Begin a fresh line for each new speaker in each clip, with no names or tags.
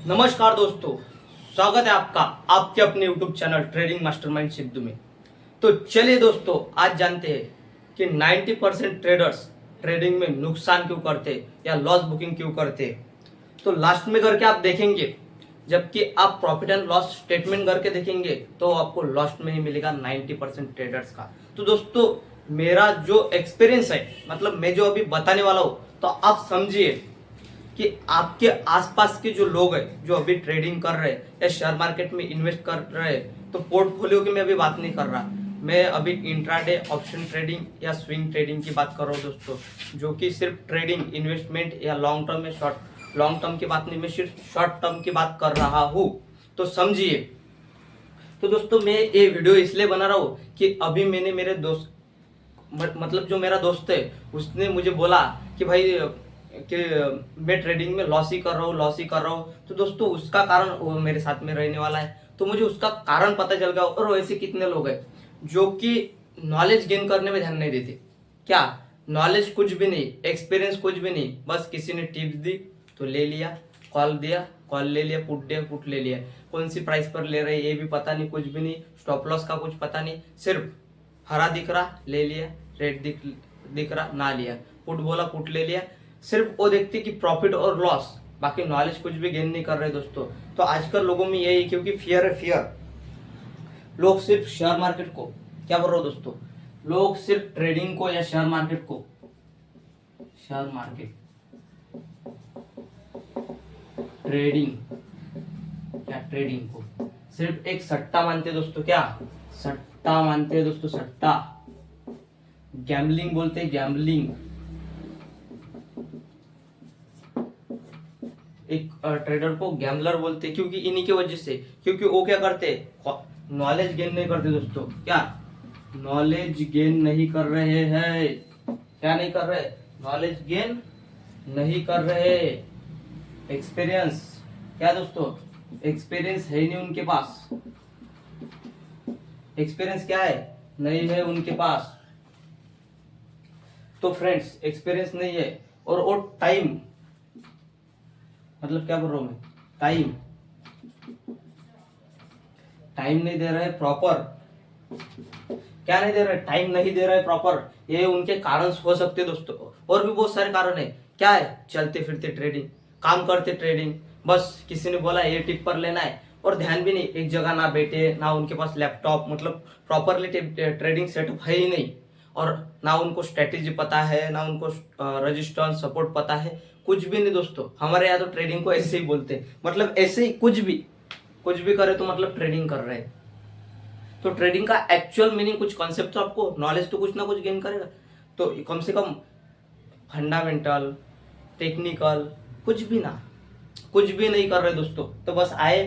नमस्कार दोस्तों, स्वागत है आपका आपके अपने YouTube channel trading mastermind Sidhu में। तो चलिए दोस्तों, आज जानते हैं कि 90% ट्रेडर्स ट्रेडिंग में नुकसान क्यों करते या लॉस बुकिंग क्यों करते। तो लास्ट में करके आप देखेंगे, जबकि आप प्रॉफिट एंड लॉस स्टेटमेंट करके देखेंगे तो आपको लास्ट में ही मिलेगा 90% ट्रेडर्स का। तो दोस्तों, मेरा जो एक्सपीरियंस है, मतलब मैं जो अभी बताने वाला हूँ, तो आप समझिए कि आपके आसपास के जो लोग हैं जो अभी ट्रेडिंग कर रहे हैं या शेयर मार्केट में इन्वेस्ट कर रहे हैं, तो पोर्टफोलियो की मैं अभी बात नहीं कर रहा, मैं अभी इंट्राडे ऑप्शन ट्रेडिंग या स्विंग ट्रेडिंग की बात कर रहा हूँ दोस्तों, जो कि सिर्फ ट्रेडिंग इन्वेस्टमेंट या लॉन्ग टर्म में लॉन्ग टर्म की बात नहीं, मैं सिर्फ शॉर्ट टर्म की बात कर रहा हूँ। तो समझिए। तो दोस्तों, मैं ये वीडियो इसलिए बना रहा हूँ कि अभी मैंने मेरे दोस्त, मतलब जो मेरा दोस्त है, उसने मुझे बोला कि भाई कि मैं ट्रेडिंग में लॉस ही कर रहा हूँ। तो दोस्तों, उसका कारण वो मेरे साथ में रहने वाला है, तो मुझे उसका कारण पता चल गया। और ऐसे कितने लोग हैं जो कि नॉलेज गेन करने में ध्यान नहीं देते। क्या नॉलेज कुछ भी नहीं, एक्सपीरियंस कुछ भी नहीं, बस किसी ने टिप्स दी तो ले लिया, कॉल दिया कॉल ले लिया, पुट दिया पुट ले लिया, कौन सी प्राइस पर ले रहे ये भी पता नहीं, कुछ भी नहीं, स्टॉप लॉस का कुछ पता नहीं, सिर्फ हरा दिख रहा ले लिया, रेड दिख रहा ना लिया, पुट बोला पुट ले लिया, सिर्फ वो देखते कि प्रॉफिट और लॉस, बाकी नॉलेज कुछ भी गेन नहीं कर रहे दोस्तों। तो आजकल लोगों में यही, क्योंकि फियर है, फियर। लोग सिर्फ शेयर मार्केट को, क्या बोल रहा हूँ दोस्तों, लोग सिर्फ ट्रेडिंग को या शेयर मार्केट को, शेयर मार्केट ट्रेडिंग क्या ट्रेडिंग को सिर्फ एक सट्टा मानते दोस्तों। क्या सट्टा मानते दोस्तों, सट्टा, गैम्बलिंग बोलते, गैम्बलिंग। एक ट्रेडर को गैम्बलर बोलते, क्योंकि इन्हीं की वजह से, क्योंकि वो क्या करते, नॉलेज गेन नहीं करते दोस्तों। क्या नॉलेज गेन नहीं कर रहे हैं, क्या नहीं कर रहे, नॉलेज गेन नहीं कर रहे। एक्सपीरियंस, क्या दोस्तों, एक्सपीरियंस है ही नहीं उनके पास। एक्सपीरियंस क्या है, नहीं है उनके पास। तो फ्रेंड्स, एक्सपीरियंस नहीं है और टाइम, मतलब क्या बोल रहा हूं मैं, टाइम नहीं दे रहे प्रॉपर। क्या नहीं दे रहे, टाइम नहीं दे रहे प्रॉपर। ये उनके कारण हो सकते दोस्तों, और भी बहुत सारे कारण है। क्या है, चलते फिरते ट्रेडिंग, काम करते ट्रेडिंग, बस किसी ने बोला ये टिप पर लेना है, और ध्यान भी नहीं, एक जगह ना बैठे, ना उनके पास लैपटॉप, मतलब प्रॉपरली ट्रेडिंग सेटअप है ही नहीं, और ना उनको स्ट्रेटेजी पता है, ना उनको रेजिस्टेंस सपोर्ट पता है, कुछ भी नहीं दोस्तों। हमारे यहाँ तो ट्रेडिंग को ऐसे ही बोलते हैं, मतलब ऐसे ही कुछ भी करे तो मतलब ट्रेडिंग कर रहे हैं। तो ट्रेडिंग का एक्चुअल मीनिंग, कुछ कॉन्सेप्ट तो आपको, नॉलेज तो कुछ ना कुछ गेन करेगा। तो कम से कम फंडामेंटल, टेक्निकल, कुछ भी नहीं कर रहे दोस्तों। तो बस आए,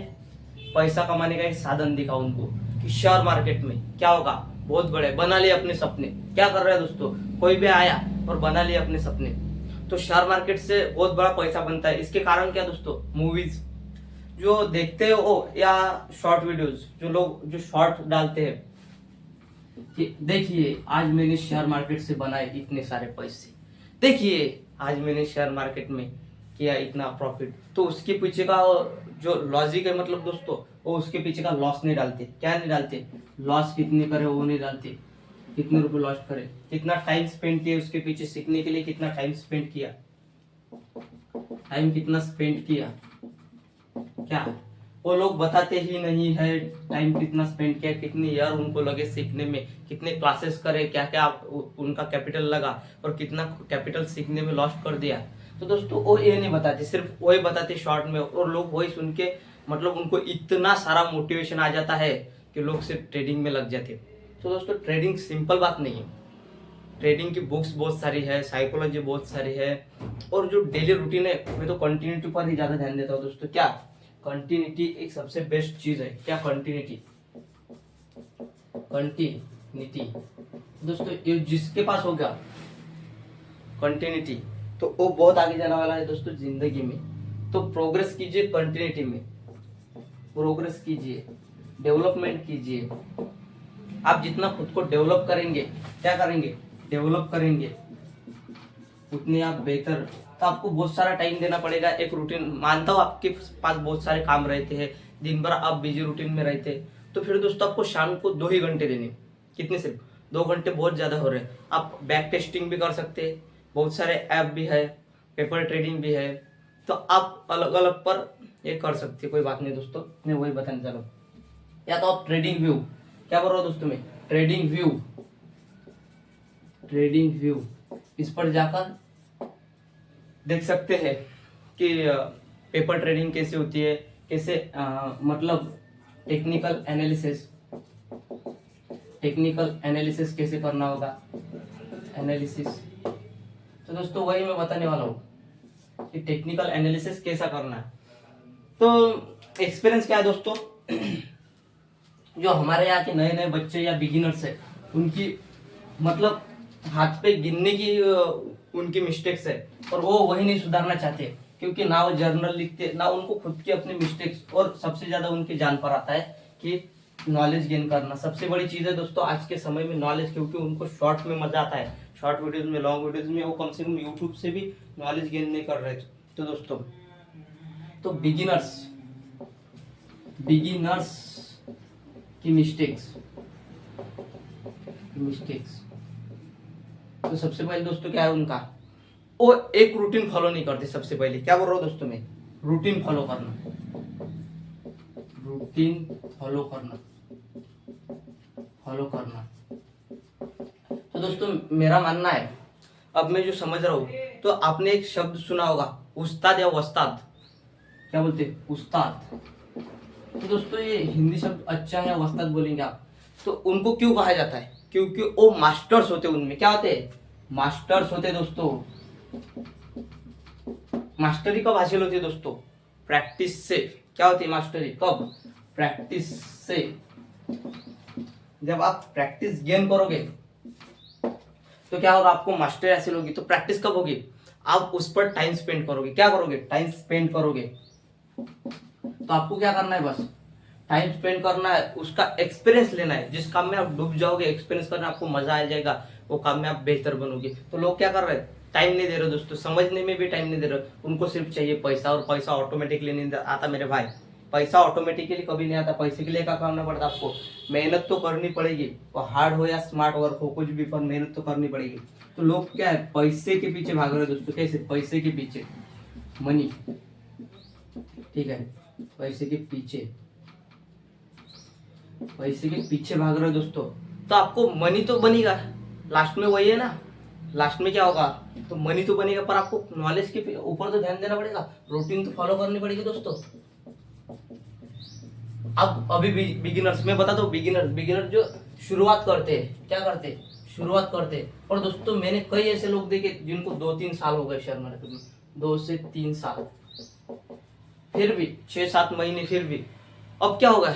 पैसा कमाने का एक साधन दिखा उनको कि शेयर मार्केट में क्या होगा, बहुत बड़े, बना लिए अपने सपने। क्या कर रहे हैं दोस्तों, कोई भी आया और बना लिए अपने सपने। तो शेयर मार्केट से बहुत बड़ा पैसा बनता है। इसके कारण क्या दोस्तों, मूवीज जो देखते हो या शॉर्ट वीडियोस, जो लोग जो शॉर्ट डालते हैं कि देखिए आज मैंने शेयर मार्केट से बनाए इतने सारे पैसे, देखिए आज मैंने शेयर मार्केट में किया इतना प्रॉफिट। तो उसके पीछे का जो लॉजिक है, मतलब दोस्तों, वो उसके पीछे का लॉस नहीं डालते। क्या नहीं डालते, लॉस कितने करे वो नहीं डालते, कितने रुपए लॉस करे, कितना टाइम स्पेंड किया उसके पीछे सीखने के लिए, कितना टाइम स्पेंड किया, कितना स्पेंड किया, क्या वो लोग बताते ही नहीं है। टाइम कितना स्पेंड किया, कितनी ईयर उनको लगे सीखने में, कितने क्लासेस करे, क्या क्या उनका कैपिटल लगा, और कितना कैपिटल सीखने में लॉस्ट कर दिया। तो दोस्तों, वो ये नहीं बताते, सिर्फ वही बताते शॉर्ट में, और लोग वही सुन के, मतलब उनको इतना सारा मोटिवेशन आ जाता है कि लोग सिर्फ ट्रेडिंग में लग जाते। तो दोस्तों, ट्रेडिंग सिंपल बात नहीं है। ट्रेडिंग की बुक्स बहुत सारी है, साइकोलॉजी बहुत सारी है, और जो डेली रूटीन है, मैं तो कंटिन्यूटी पर ही ज्यादा ध्यान देता हूँ दोस्तों। क्या कंटिन्यूटी एक सबसे बेस्ट चीज है। क्या कंटिन्यूटी दोस्तों, ये जिसके पास हो गया कंटिन्यूटी, तो वो बहुत आगे जाने वाला है दोस्तों जिंदगी में। तो प्रोग्रेस कीजिए, कंटिन्यूटी में प्रोग्रेस कीजिए, डेवलपमेंट कीजिए। आप जितना खुद को डेवलप करेंगे, उतने आप बेहतर तो आपको बहुत सारा टाइम देना पड़ेगा। एक रूटीन, मानता हूँ आपके पास बहुत सारे काम रहते हैं, दिन भर आप बिजी रूटीन में रहते हैं, तो फिर दोस्तों आपको शाम को 2 ही घंटे देने। कितने, सिर्फ 2 घंटे बहुत ज़्यादा हो रहे हैं। आप बैक टेस्टिंग भी कर सकते हैं, बहुत सारे ऐप भी है, पेपर ट्रेडिंग भी है, तो आप अलग अलग पर ये कर सकते हैं। कोई बात नहीं दोस्तों, मैं वही बताने चलो। या तो आप ट्रेडिंग व्यू, क्या बोल रहा हूँ दोस्तों मैं, ट्रेडिंग व्यू इस पर जाकर देख सकते हैं कि पेपर ट्रेडिंग कैसे होती है, कैसे मतलब टेक्निकल एनालिसिस कैसे करना होगा, एनालिसिस। तो दोस्तों वही मैं बताने वाला हूँ कि टेक्निकल एनालिसिस कैसा करना है। तो एक्सपीरियंस क्या है दोस्तों, जो हमारे यहाँ के नए नए बच्चे या बिगिनर्स है, उनकी मतलब हाथ पे गिनने की उनकी मिस्टेक्स है, और वो वही नहीं सुधारना चाहते, क्योंकि ना वो जर्नल लिखते, ना उनको खुद की अपनी मिस्टेक्स, और सबसे ज्यादा उनकी जान पर आता है कि नॉलेज गेन करना सबसे बड़ी चीज है दोस्तों आज के समय में, नॉलेज। क्योंकि उनको शॉर्ट में मजा आता है, शॉर्ट वीडियोज में, लॉन्ग वीडियोज में, वो कम से कम यूट्यूब से भी नॉलेज गेन नहीं कर रहे। तो दोस्तों, तो बिगिनर्स की मिस्टेक्स, तो सबसे पहले दोस्तों क्या है उनका, वो एक रूटीन फॉलो नहीं करते। सबसे पहले क्या बोल रहा हूँ दोस्तों मैं, रूटीन फॉलो करना। तो दोस्तों मेरा मानना है, अब मैं जो समझ रहा हूँ, तो आपने एक शब्द सुना होगा, उस्ताद या वस्ताद, क्या बोलते हैं, उस्ताद। तो दोस्तों ये हिंदी शब्द अच्छा है या वस्ताद बोलेंगे आप, तो उनको क्यों कहा जाता है, क्योंकि वो मास्टर्स होते, उनमें क्या होते हैं, मास्टर्स होते दोस्तों। मास्टरी कब हासिल होती है दोस्तों, प्रैक्टिस से। क्या होती है मास्टरी, कब, प्रैक्टिस से। जब आप प्रैक्टिस गेन करोगे तो क्या होगा, आपको मास्टरी हासिल होगी। तो प्रैक्टिस कब होगी, आप उस पर टाइम स्पेंड करोगे। क्या करोगे, टाइम स्पेंड करोगे। तो आपको क्या करना है, बस टाइम स्पेंड करना है, उसका एक्सपीरियंस लेना है। जिस काम में आप डूब जाओगे, एक्सपीरियंस करना, आपको मजा आ जाएगा, वो काम में आप बेहतर बनोगे। तो लोग क्या कर रहे हैं, टाइम नहीं दे रहे दोस्तों, समझने में भी टाइम नहीं दे रहे, उनको सिर्फ चाहिए पैसा, और पैसा ऑटोमेटिकली नहीं आता मेरे भाई। पैसा ऑटोमेटिकली कभी नहीं आता, पैसे के लिए क्या करना पड़ता है आपको, मेहनत तो करनी पड़ेगी, वो हार्ड हो या स्मार्ट वर्क हो, कुछ भी, पर मेहनत तो करनी पड़ेगी। तो लोग क्या है, पैसे के पीछे भाग रहे हैं दोस्तों। कैसे, पैसे के पीछे, मनी, ठीक है, पैसे के पीछे भाग रहे हो दोस्तों। तो आपको मनी तो बनेगा, लास्ट में वही है ना, लास्ट में क्या होगा, तो मनी तो बनेगा, पर आपको नॉलेज के ऊपर तो ध्यान देना पड़ेगा, रूटीन तो फॉलो करनी पड़ेगी दोस्तों। अब अभी बिगिनर्स में बता दो, बिगिनर जो शुरुआत करते हैं, क्या करते, शुरुआत करते। और दोस्तों मैंने कई ऐसे लोग देखे जिनको 2-3 साल हो गए शेयर मार्केट में, 2 से 3 साल, फिर भी 6-7 महीने, फिर भी। अब क्या होगा,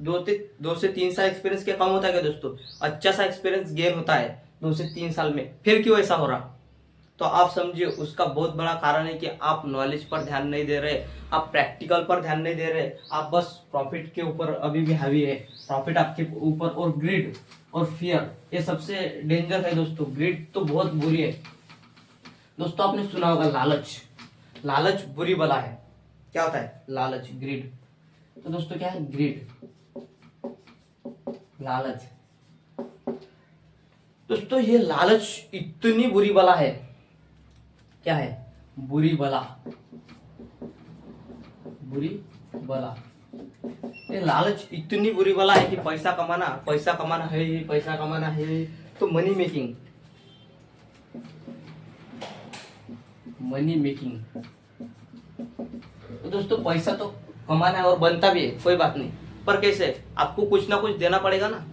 2 से 3 साल एक्सपीरियंस क्या कम होता है क्या दोस्तों, अच्छा सा एक्सपीरियंस गेन होता है 2 से 3 साल में। फिर क्यों ऐसा हो रहा, तो आप समझिए उसका बहुत बड़ा कारण है कि आप नॉलेज पर ध्यान नहीं दे रहे, आप प्रैक्टिकल पर ध्यान नहीं दे रहे, आप बस प्रॉफिट के ऊपर अभी भी हावी है, प्रॉफिट आपके ऊपर। और ग्रिड और फियर, ये सबसे डेंजर है दोस्तों। ग्रिड तो बहुत बुरी है दोस्तों, आपने सुना होगा लालच बुरी बला है। क्या होता है, लालच, ग्रिड। तो दोस्तों क्या है, ग्रिड, लालच। दोस्तों ये लालच इतनी बुरी बला है, क्या है, बुरी बला। ये लालच इतनी बुरी बला है कि पैसा कमाना है। तो मनी मेकिंग। तो दोस्तों पैसा तो कमाना है और बनता भी है, कोई बात नहीं, पर कैसे, आपको कुछ ना कुछ देना पड़ेगा ना,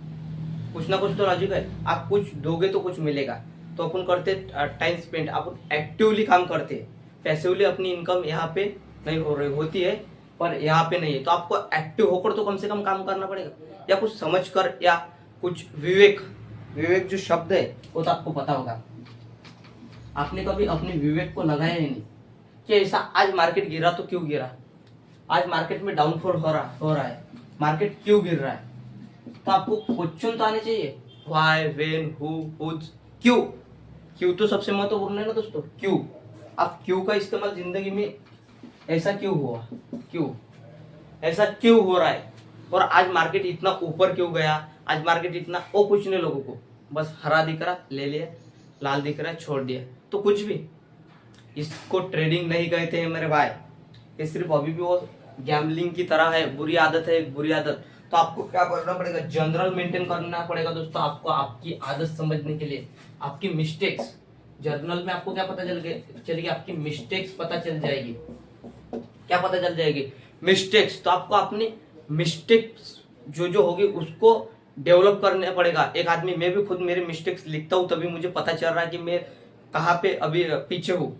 कुछ ना कुछ तो लॉजिक है। आप कुछ दोगे तो कुछ मिलेगा। तो अपन करते टाइम स्पेंड, अपन एक्टिवली काम करते, पैसिवली अपनी इनकम यहाँ पे नहीं हो रही होती है, पर यहाँ पे नहीं है। तो आपको एक्टिव होकर तो कम से कम काम करना पड़ेगा, या कुछ समझ कर, या कुछ विवेक जो शब्द है वो तो आपको पता होगा। आपने कभी अपने विवेक को लगाया ही नहीं कि ऐसा आज मार्केट गिरा तो क्यों गिरा, आज मार्केट में डाउनफॉल हो रहा है, मार्केट क्यों गिर रहा है। तो आपको क्वेश्चन तो आने चाहिए, व्हाई, व्हेन, हु, हुज, क्यों तो सबसे महत्वपूर्ण है ना दोस्तों, क्यों। आप क्यों का इस्तेमाल जिंदगी में ऐसा क्यों हुआ, क्यों ऐसा क्यों हो रहा है, और आज मार्केट इतना ऊपर क्यों गया, आज मार्केट इतना, वो कुछ नहीं, लोगों को बस हरा दिख रहा ले लिया, लाल दिख रहा है छोड़ दिया, तो कुछ भी। इसको ट्रेडिंग नहीं कहते हैं मेरे भाई, ये सिर्फ अभी भी वो गैम्बलिंग की तरह है, बुरी आदत है, एक बुरी आदत। तो आपको क्या करना पड़ेगा, जनरल मेंटेन करना पड़ेगा दोस्तों, आपको आपकी आदत समझने के लिए, आपकी मिस्टेक्स जर्नल में आपको क्या पता चलेगी, आपकी मिस्टेक्स पता चल जाएगी। क्या पता चल जाएगी, मिस्टेक्स। तो आपको अपनी मिस्टेक्स जो होगी उसको डेवलप करना पड़ेगा। एक आदमी, मैं भी खुद मेरी मिस्टेक्स लिखता हूँ, तभी मुझे पता चल रहा है कि मैं कहाँ पे अभी पीछे हूँ।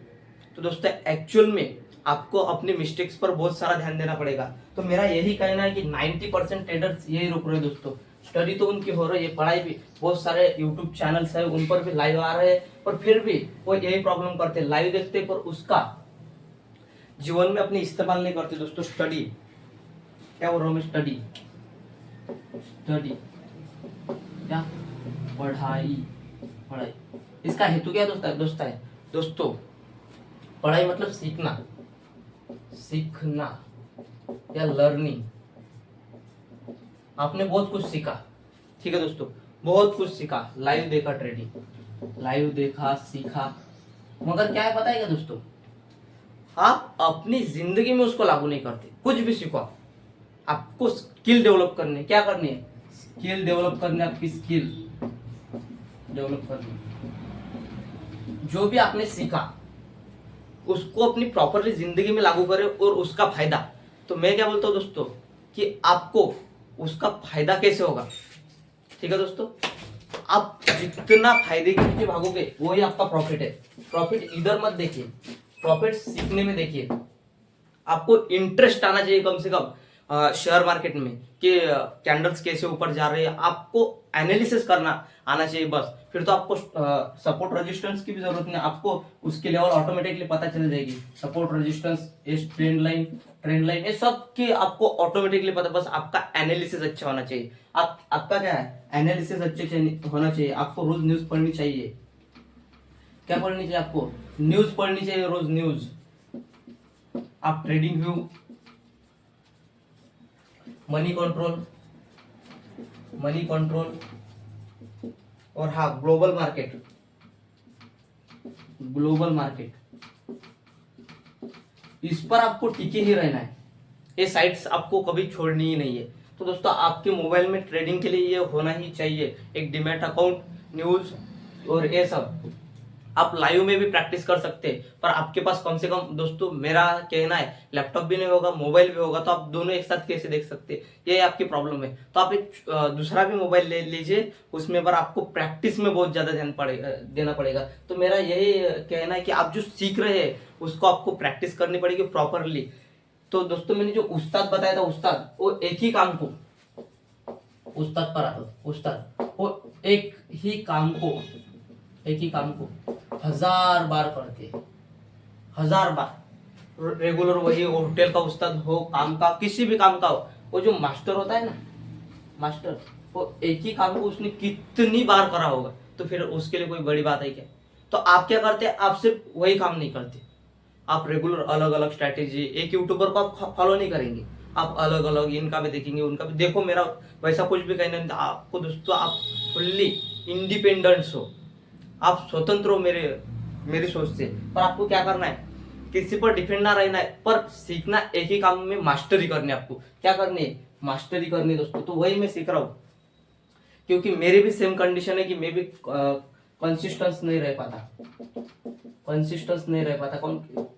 तो दोस्तों एक्चुअल में आपको अपने मिस्टेक्स पर बहुत सारा ध्यान देना पड़ेगा। तो मेरा यही कहना है कि 90% ट्रेडर्स यही रुक रहे हैं दोस्तों। स्टडी तो उनकी हो रही है, पढ़ाई भी, बहुत सारे यूट्यूब चैनल्स है उन पर भी लाइव आ रहे हैं, पर फिर भी वो यही प्रॉब्लम करते हैं, लाइव देखते पर उसका जीवन में अपने इस्तेमाल नहीं करते दोस्तों। स्टडी, क्या बोल रहा हूँ मैं, स्टडी क्या, पढ़ाई, इसका हेतु क्या दोस्तों, पढ़ाई मतलब सीखना या लर्निंग। आपने बहुत कुछ सीखा, ठीक है दोस्तों, बहुत कुछ सीखा, लाइव देखा ट्रेडिंग, लाइव देखा सीखा, मगर क्या है पता है क्या दोस्तों, आप अपनी जिंदगी में उसको लागू नहीं करते। कुछ भी सीखो, आपको स्किल डेवलप करनी, क्या करनी है, स्किल डेवलप करनी, आपकी स्किल डेवलप करनी। जो भी आपने सीखा उसको अपनी प्रॉपरली जिंदगी में लागू करें और उसका फायदा। तो मैं क्या बोलता हूँ दोस्तों कि आपको उसका फायदा कैसे होगा, ठीक है दोस्तों, आप जितना फायदे के पीछे भागोगे वही आपका प्रॉफिट है। प्रॉफिट इधर मत देखिए, प्रॉफिट सीखने में देखिए। आपको इंटरेस्ट आना चाहिए कम से कम शेयर मार्केट में कि कैंडल्स कैसे ऊपर जा रहे हैं, आपको एनालिसिस करना आना चाहिए बस। फिर तो आपको सपोर्ट रेजिस्टेंस की भी जरूरत नहीं, आपको उसके लेवल ऑटोमेटिकली पता चल जाएगी। सपोर्ट रेजिस्टेंस, ट्रेंड लाइन ये सब की आपको ऑटोमेटिकली पता, बस आपका एनालिसिस अच्छा होना चाहिए। आपका क्या है, एनालिसिस अच्छे होना चाहिए। आपको रोज न्यूज पढ़नी चाहिए। क्या पढ़नी चाहिए आपको, न्यूज पढ़नी चाहिए रोज, न्यूज। आप ट्रेडिंग व्यू, मनी कंट्रोल और हाँ ग्लोबल मार्केट, इस पर आपको टिके ही रहना है। ये साइट्स आपको कभी छोड़नी ही नहीं है। तो दोस्तों आपके मोबाइल में ट्रेडिंग के लिए ये होना ही चाहिए, एक डीमैट अकाउंट, न्यूज और ये सब। आप लाइव में भी प्रैक्टिस कर सकते हैं, पर आपके पास कम से कम दोस्तों, मेरा कहना है, लैपटॉप भी नहीं होगा, मोबाइल भी होगा, तो आप दोनों एक साथ कैसे देख सकते हैं, ये आपकी प्रॉब्लम है। तो आप एक दूसरा भी मोबाइल ले लीजिए, उसमें पर आपको प्रैक्टिस में बहुत ज्यादा ध्यान देना पड़ेगा। तो मेरा यही कहना है कि आप जो सीख रहे हैं उसको आपको प्रैक्टिस करनी पड़ेगी प्रॉपरली। तो दोस्तों मैंने जो उस्ताद बताया था, उस्ताद वो एक ही काम को, उस्ताद पर आता, उस्ताद वो एक ही काम को 1000 बार करते, 1000 बार रेगुलर। वही होटल का उस्ताद हो, काम का, किसी भी काम का हो, वो जो मास्टर होता है ना, मास्टर, वो एक ही काम को उसने कितनी बार करा होगा, तो फिर उसके लिए कोई बड़ी बात है क्या। तो आप क्या करते हैं, आप सिर्फ वही काम नहीं करते, आप रेगुलर अलग अलग स्ट्रैटेजी, एक यूट्यूबर को आप फॉलो नहीं करेंगे, आप अलग अलग इनका भी देखेंगे, उनका भी। देखो मेरा वैसा कुछ भी कहना नहीं, आपको दोस्तों आप फुल्ली इंडिपेंडेंट हो, आप स्वतंत्र हो मेरी सोच से। पर आपको क्या करना है, किसी पर डिपेंड ना रहना है, पर सीखना एक ही काम में मास्टरी करनी है। आपको क्या करनी है, मास्टरी करनी है दोस्तों। तो वही मैं सीख रहा हूँ, क्योंकि मेरी भी सेम कंडीशन है कि मैं भी कंसिस्टेंस नहीं रह पाता,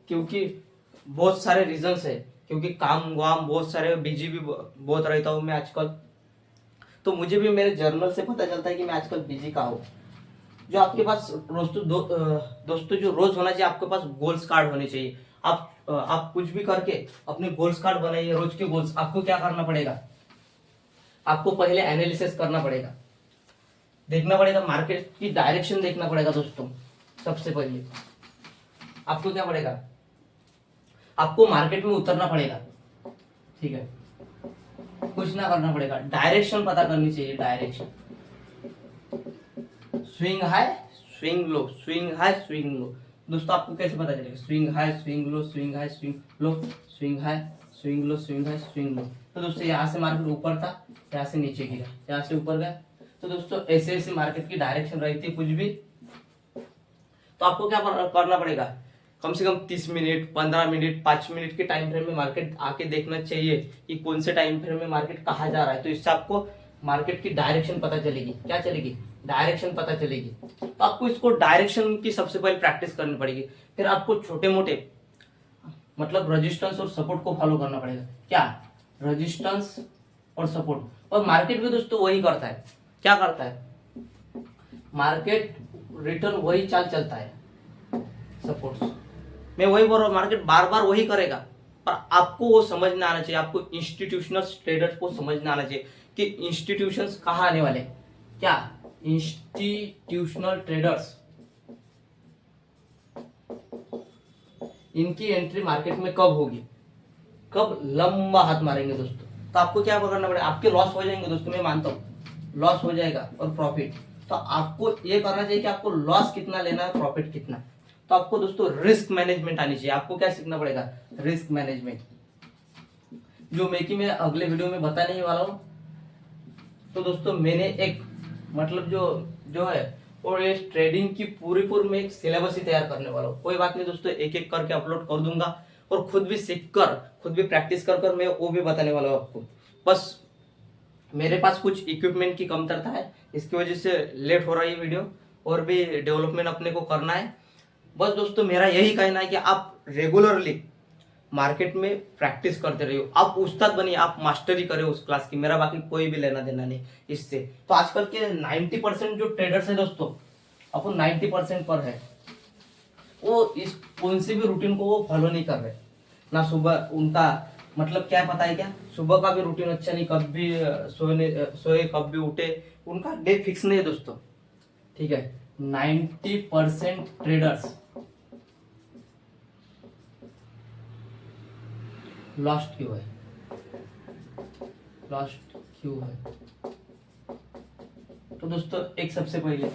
क्योंकि बहुत सारे रीजंस है, क्योंकि काम वाम बहुत सारे, बिजी भी बहुत रहता हूँ मैं आजकल। तो मुझे भी मेरे जर्नल से पता चलता है कि मैं आजकल बिजी का हूँ। जो आपके पास दोस्तों जो रोज होना चाहिए, आपके पास गोल्स कार्ड होने चाहिए। आप कुछ भी करके अपने गोल्स कार्ड बनाइए, रोज के गोल्स। आपको क्या करना पड़ेगा, आपको पहले एनालिसिस करना पड़ेगा, देखना पड़ेगा, मार्केट की डायरेक्शन देखना पड़ेगा दोस्तों। सबसे पहले आपको क्या पड़ेगा, आपको मार्केट में उतरना पड़ेगा, ठीक है, कुछ ना करना पड़ेगा, डायरेक्शन पता करनी चाहिए, direction. Swing high swing low, swing high swing low, दोस्तों आपको कैसे पता चलेगा? Swing high, swing low, swing high, swing low, swing high, swing low, swing high, swing low. तो दोस्तों यहाँ से मार्केट ऊपर था, यहाँ से नीचे गिरा, यहाँ से ऊपर गया। तो दोस्तों ऐसे ऐसे मार्केट की डायरेक्शन रहती है कुछ भी। तो आपको क्या करना पड़ेगा? कम से कम 30 मिनट, 15 मिनट, 5 मिनट के टाइम फ्रेम में मार्केट आके देखना चाहिए कि कौन से टाइम फ्रेम में मार्केट कहाँ जा रहा है। तो इससे आपको मार्केट की डायरेक्शन पता चलेगी। क्या चलेगी? डायरेक्शन पता चलेगी। तो आपको इसको डायरेक्शन की सबसे पहले प्रैक्टिस करनी पड़ेगी। फिर आपको छोटे मोटे मतलब रेजिस्टेंस और सपोर्ट को फॉलो करना पड़ेगा। क्या? रेजिस्टेंस और सपोर्ट। और मार्केट भी दोस्तों वही करता है। क्या करता है? मार्केट रिटर्न वही चाल चलता है, सपोर्ट। मैं वही बोल रहा हूँ, मार्केट बार बार वही करेगा। पर आपको वो समझना आना चाहिए, आपको इंस्टीट्यूशनल ट्रेडर्स को समझना आना चाहिए कि इंस्टीट्यूशंस कहाँ आने वाले। क्या? इंस्टीट्यूशनल ट्रेडर्स, इनकी एंट्री मार्केट में कब होगी, कब लंबा हाथ मारेंगे दोस्तों। तो आपको क्या करना पड़ेगा? आपके लॉस हो जाएंगे दोस्तों, मैं मानता हूँ लॉस हो जाएगा और प्रॉफिट। तो आपको ये करना चाहिए कि आपको लॉस कितना लेना है, प्रॉफिट कितना। तो आपको दोस्तों रिस्क मैनेजमेंट आनी चाहिए। आपको क्या सीखना पड़ेगा? रिस्क मैनेजमेंट, जो मैं अगले वीडियो में बताने ही वाला हूँ। तो दोस्तों मैंने एक मतलब जो है और ये ट्रेडिंग की पूरी मैं एक सिलेबस ही तैयार करने वाला हूँ। कोई बात नहीं दोस्तों, एक एक करके अपलोड कर दूंगा और खुद भी सीख कर, खुद भी प्रैक्टिस कर मैं वो भी बताने वाला हूँ आपको। बस मेरे पास कुछ इक्विपमेंट की कमतरता है, इसकी वजह से लेट हो रहा है वीडियो, और भी डेवलपमेंट अपने को करना है। बस दोस्तों मेरा यही कहना है कि आप रेगुलरली मार्केट में प्रैक्टिस करते रहिए। आप उस्ताद बनिए, आप मास्टरी करें उस क्लास की। मेरा बाकी कोई भी लेना देना नहीं इससे। तो आजकल के 90% जो ट्रेडर्स है दोस्तों, अपन 90% पर है, वो इस कौन सी भी रूटीन को वो फॉलो नहीं कर रहे ना। सुबह उनका मतलब क्या पता है क्या? सुबह का भी रूटीन अच्छा नहीं, कब भी सोए कब भी उठे, उनका डे फिक्स नहीं है दोस्तों। ठीक है, 90% ट्रेडर्स लॉस्ट क्यों है? लॉस्ट क्यों है? तो दोस्तों एक सबसे पहले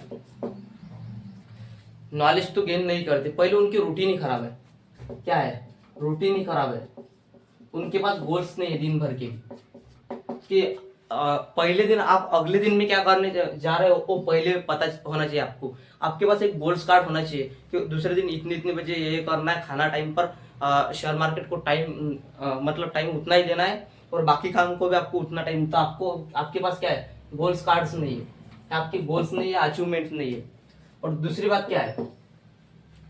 नॉलेज तो गेन नहीं करते, पहले उनकी रूटीन ही खराब है। क्या है? रूटीन ही खराब है। उनके पास गोल्स नहीं है दिन भर के कि पहले दिन आप अगले दिन में क्या करने जा रहे हो वो पहले पता होना चाहिए आपको। आपके पास एक गोल्स कार्ड होना चाहिए कि दूसरे दिन इतने इतने बजे ये करना है, खाना टाइम पर, शेयर मार्केट को टाइम मतलब टाइम उतना ही देना है, और बाकी काम को भी आपको उतना टाइम। तो आपको आपके पास क्या है? गोल्स कार्ड्स नहीं है, आपके गोल्स नहीं है, अचीवमेंट नहीं है। और दूसरी बात क्या है?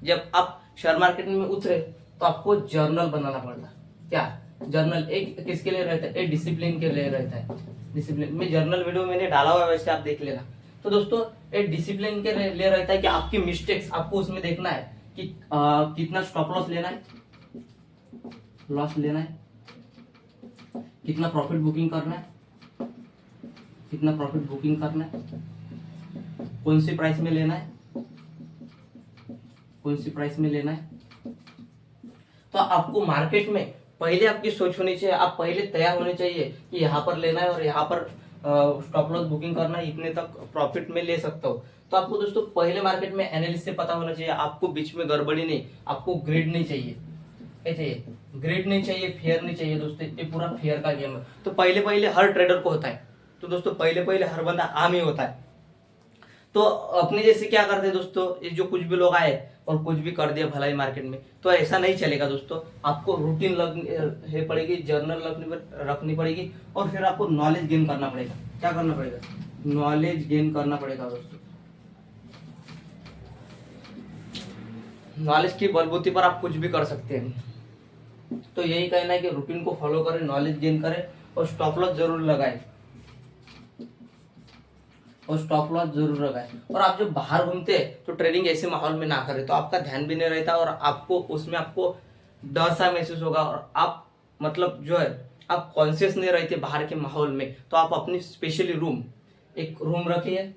जब आप शेयर मार्केट में उतरे तो आपको जर्नल बनाना पड़ता। क्या? जर्नल एक किसके लिए रहता है? एक डिसिप्लिन के लिए रहता है। डिसिप्लिन में जर्नल वीडियो मैंने डाला हुआ है, वैसे आप देख लेना। तो दोस्तों एक डिसिप्लिन के लिए रहता है कि आपकी मिस्टेक्स आपको उसमें देखना है कि कितना स्टॉप लॉस लेना है, लॉस लेना है, कितना प्रॉफिट बुकिंग करना है, कितना प्रॉफिट बुकिंग करना है, कौन सी प्राइस में लेना है, कौन सी प्राइस में लेना है। तो आपको मार्केट में पहले आपकी सोच होनी चाहिए, आप पहले तैयार होने चाहिए कि यहाँ पर लेना है और यहाँ पर स्टॉप लॉस बुकिंग करना है, इतने तक प्रॉफिट में ले सकता हूँ। तो आपको दोस्तों पहले मार्केट में एनालिसिस से पता होना चाहिए। आपको बीच में गड़बड़ी नहीं, आपको ग्रिड नहीं चाहिए। क्या चाहिए? ग्रिड नहीं चाहिए, फेयर नहीं चाहिए दोस्तों। ये पूरा फेयर का गेम है। तो पहले पहले हर ट्रेडर को होता है। तो दोस्तों पहले पहले हर बंदा आम ही होता है। तो अपने जैसे क्या करते हैं दोस्तों, ये जो कुछ भी लोग आए और कुछ भी कर दिया भलाई मार्केट में, तो ऐसा नहीं चलेगा दोस्तों। आपको रूटीन लगनी पड़ेगी, जर्नल रखनी पड़ेगी, और फिर आपको नॉलेज गेन करना पड़ेगा। क्या करना पड़ेगा? नॉलेज गेन करना पड़ेगा दोस्तों। नॉलेज की बलबूती पर आप कुछ भी कर सकते हैं। तो यही कहना है कि रूटीन को फॉलो करें, नॉलेज गेन करें, और स्टॉप लॉस जरूर लगाएं, और स्टॉप लॉस जरूर लगाएं। और आप जब बाहर घूमते हैं तो ट्रेडिंग ऐसे माहौल में ना करें, तो आपका ध्यान भी नहीं रहता, और आपको उसमें आपको डर सा महसूस होगा, और आप मतलब जो है आप कॉन्शियस नहीं रहते बाहर के माहौल में। तो आप अपनी स्पेशली एक रूम रखिए,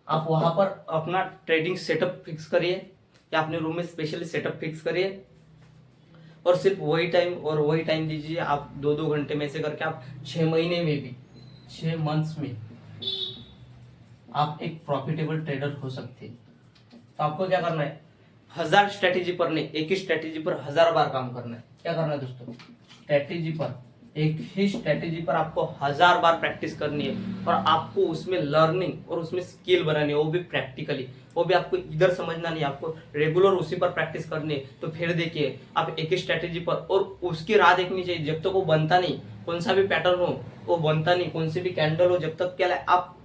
आप वहां पर अपना ट्रेडिंग सेटअप फिक्स करिए, या अपने रूम में स्पेशली सेटअप फिक्स करिए, और सिर्फ वही टाइम दीजिए। आप 2-2 घंटे में से करके आप 6 महीने में भी, 6 मंथ्स में आप एक प्रॉफिटेबल ट्रेडर हो सकते हैं। तो आपको क्या करना है, 1000 स्ट्रेटेजी पर नहीं, एक ही स्ट्रेटेजी पर 1000 बार काम करना है। क्या करना है दोस्तों, स्ट्रेटेजी पर, एक ही स्ट्रेटेजी पर आपको 1000 बार प्रैक्टिस करनी है और आपको उसमें लर्निंग और उसमें स्किल बनानी है, वो भी प्रैक्टिकली। वो भी आपको इधर समझना नहीं, आपको रेगुलर उसी पर प्रैक्टिस करनी है। तो फिर देखिए आप एक ही स्ट्रेटेजी पर, और उसकी राह देखनी चाहिए जब तक वो बनता नहीं, कौन सा भी पैटर्न हो वो बनता नहीं, कौन सी भी कैंडल हो, जब तक क्या आप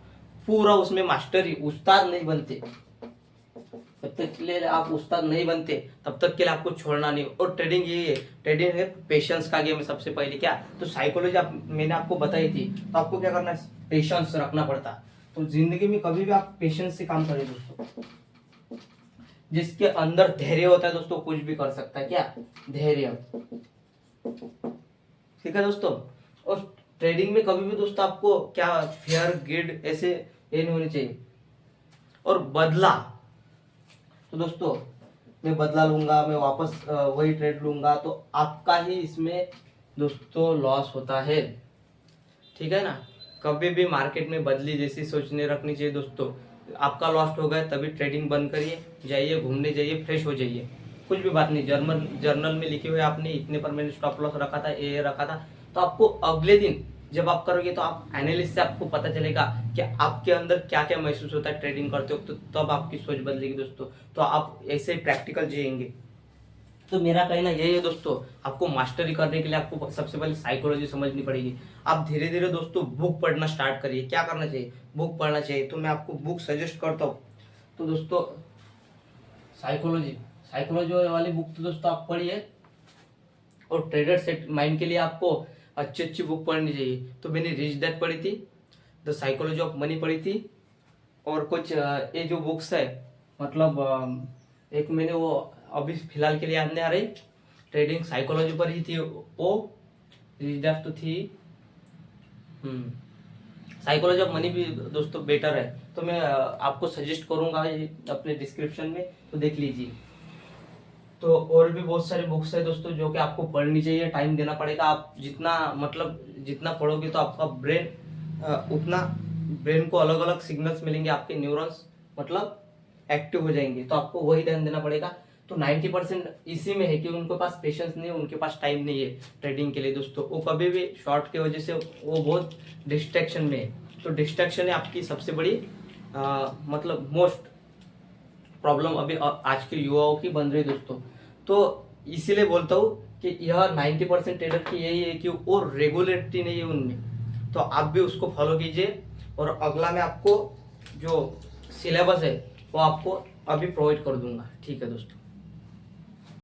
पूरा उसमें मास्टरी, उस्ताद नहीं बनते, जब तक के लिए आप उस्ताद नहीं बनते तब तक के लिए आपको छोड़ना नहीं। और ट्रेडिंग यही है, ट्रेडिंग है पेशेंस का गेम है। सबसे पहले क्या, तो साइकोलॉजी मैंने आपको बताई थी, तो आपको क्या करना है, पेशेंस रखना पड़ता। तो जिंदगी में कभी भी आप पेशेंस से काम करें दोस्तों। जिसके अंदर धैर्य होता है दोस्तों, कुछ भी कर सकता है। क्या, धैर्य, ठीक है दोस्तों। और ट्रेडिंग में कभी भी दोस्तों आपको क्या, फियर गिल्ड ऐसे ये नहीं होनी चाहिए। और बदला, तो दोस्तों मैं बदला लूंगा, मैं वापस वही ट्रेड लूंगा, तो आपका ही इसमें दोस्तों लॉस होता है, ठीक है ना। कभी भी मार्केट में बदली जैसी सोच नहीं रखनी चाहिए दोस्तों। आपका लॉस हो गया तभी ट्रेडिंग बंद करिए, जाइए घूमने जाइए, फ्रेश हो जाइए, कुछ भी बात नहीं। जर्नल में लिखे हुए आपने इतने पर मैंने स्टॉप लॉस रखा था, ये रखा था, तो आपको अगले दिन जब आप करोगे तो आप एनालिस्ट से आपको पता चलेगा कि आपके अंदर क्या क्या महसूस होता है ट्रेडिंग करते हो, तो तब आपकी सोच बदलेगी दोस्तों। तो आप ऐसे प्रैक्टिकल जिएंगे। तो मेरा कहना यही है दोस्तों, आपको मास्टरी करने के लिए आपको सबसे पहले साइकोलॉजी समझनी पड़ेगी। आप धीरे धीरे दोस्तों बुक पढ़ना स्टार्ट करिए। क्या करना चाहिए, बुक पढ़ना चाहिए। तो मैं आपको बुक सजेस्ट करता हूँ। तो दोस्तों साइकोलॉजी वाली बुक तो दोस्तों आप पढ़िए। और ट्रेडर सेट माइंड के लिए आपको अच्छी अच्छी बुक पढ़नी चाहिए। तो मैंने रिच डैड पढ़ी थी, द साइकोलॉजी ऑफ मनी पढ़ी थी, और कुछ ये जो बुक्स है, मतलब एक मैंने वो अभी फिलहाल के लिए याद नहीं आ रही, ट्रेडिंग साइकोलॉजी पर ही थी वो, रिच डैड तो थी। साइकोलॉजी ऑफ मनी भी दोस्तों बेटर है, तो मैं आपको सजेस्ट करूंगा अपने डिस्क्रिप्शन में, तो देख लीजिए। तो और भी बहुत सारे बुक्स है दोस्तों जो कि आपको पढ़नी चाहिए, टाइम देना पड़ेगा। आप जितना पढ़ोगे तो आपका ब्रेन उतना ब्रेन को अलग अलग सिग्नल्स मिलेंगे, आपके न्यूरॉन्स मतलब एक्टिव हो जाएंगे, तो आपको वही ध्यान देना पड़ेगा। तो 90% इसी में है कि उनके पास पेशेंस नहीं है, उनके पास टाइम नहीं है ट्रेडिंग के लिए दोस्तों। वो कभी भी शॉर्ट की वजह से वो बहुत डिस्ट्रैक्शन में है। तो डिस्ट्रैक्शन है आपकी सबसे बड़ी मतलब मोस्ट प्रॉब्लम अभी आज के युवाओं की बन रही है दोस्तों। तो इसीलिए बोलता हूँ कि यह 90% ट्रेडर की यही है कि वो रेगुलरिटी नहीं है उनमें। तो आप भी उसको फॉलो कीजिए। और अगला मैं आपको जो सिलेबस है वो आपको अभी प्रोवाइड कर दूंगा, ठीक है दोस्तों।